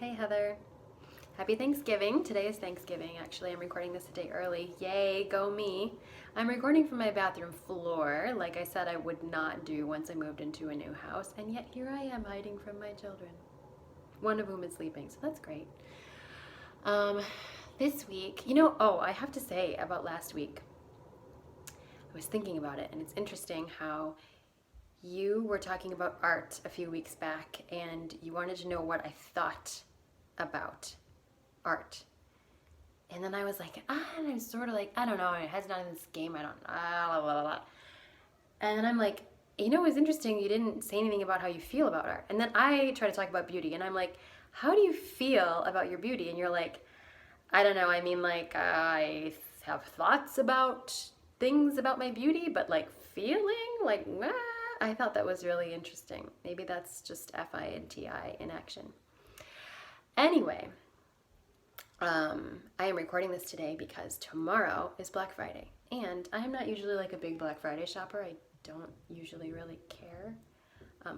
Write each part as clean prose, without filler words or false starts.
Hey Heather. Happy Thanksgiving. Today is Thanksgiving. Actually, I'm recording this a day early. Yay, go me. I'm recording from my bathroom floor, like I said I would not do once I moved into a new house, and yet here I am hiding from my children. One of whom is sleeping, so that's great. Um, this week, I have to say about last week, I was thinking about it, and it's interesting how you were talking about art a few weeks back, and you wanted to know what I thought about art. And then I was like, and I was sort of like, I don't know, my head's not in this game, I don't, blah, blah, blah. And then I'm like, it was interesting, you didn't say anything about how you feel about art. And then I try to talk about beauty, and I'm like, how do you feel about your beauty? And you're like, I don't know, I mean, like, I have thoughts about things about my beauty, but like feeling, like, I thought that was really interesting. Maybe that's just FINTI in action. Anyway, I am recording this today because tomorrow is Black Friday, and I'm not usually like a big Black Friday shopper. I don't usually really care.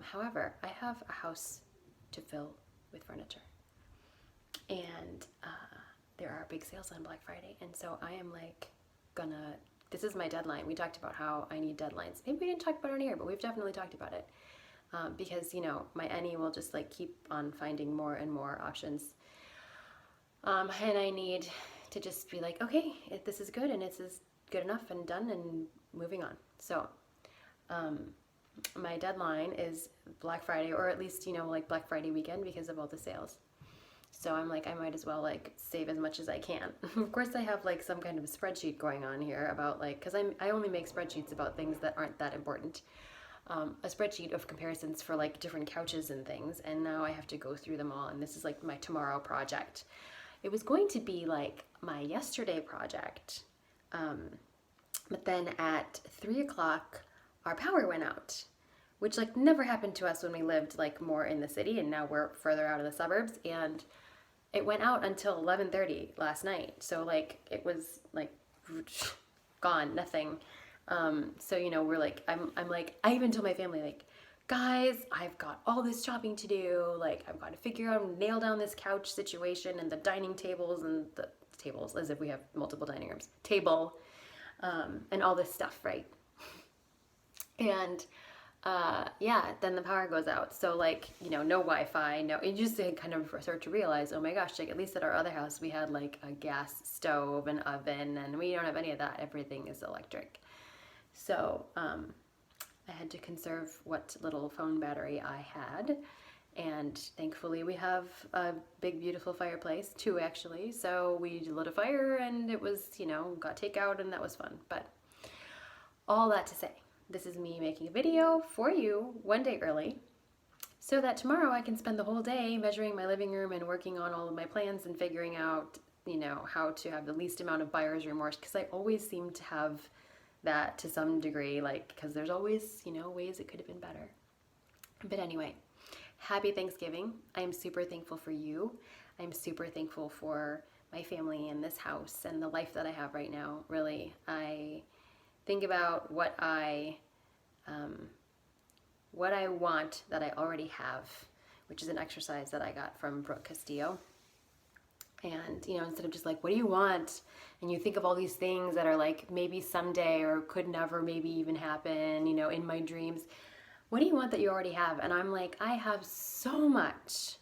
However, I have a house to fill with furniture, and there are big sales on Black Friday, and so I am like this is my deadline. We talked about how I need deadlines. Maybe we didn't talk about it on here, but we've definitely talked about it. Because, my Annie will just like keep on finding more and more options. And I need to just be like, okay, this is good and this is good enough and done and moving on. So, my deadline is Black Friday, or at least, like Black Friday weekend because of all the sales. So I'm like, I might as well like save as much as I can. Of course, I have like some kind of a spreadsheet going on here about like, because I only make spreadsheets about things that aren't that important. A spreadsheet of comparisons for like different couches and things, and now I have to go through them all, and this is like my tomorrow project. It was going to be like my yesterday project, but then at 3 o'clock our power went out, which like never happened to us when we lived like more in the city, and now we're further out of the suburbs, and it went out until 11:30 last night. So like it was like gone, nothing. So we're like, I'm like, I even told my family like, guys, I've got all this shopping to do. Like I've got to figure out, nail down this couch situation and the dining tables and the tables, as if we have multiple dining rooms, table, and all this stuff, right? And yeah, then the power goes out. So like, no Wi-Fi, no, you just kind of start to realize, oh my gosh, like at least at our other house, we had like a gas stove and oven, and we don't have any of that. Everything is electric. So I had to conserve what little phone battery I had. And thankfully we have a big, beautiful fireplace, two actually. So we lit a fire and it was, got takeout, and that was fun. But all that to say, this is me making a video for you one day early so that tomorrow I can spend the whole day measuring my living room and working on all of my plans and figuring out, how to have the least amount of buyer's remorse, because I always seem to have that to some degree, like, because there's always, ways it could have been better. But anyway, happy Thanksgiving. I am super thankful for you. I'm super thankful for my family and this house and the life that I have right now. Really, I think about what I want that I already have, which is an exercise that I got from Brooke Castillo. And, instead of just like, what do you want? And you think of all these things that are like maybe someday or could never maybe even happen, in my dreams. What do you want that you already have? And I'm like, I have so much.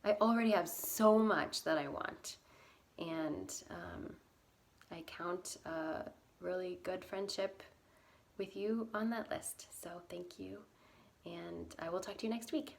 I already have so much that I want. And I count a really good friendship with you on that list. So thank you. And I will talk to you next week.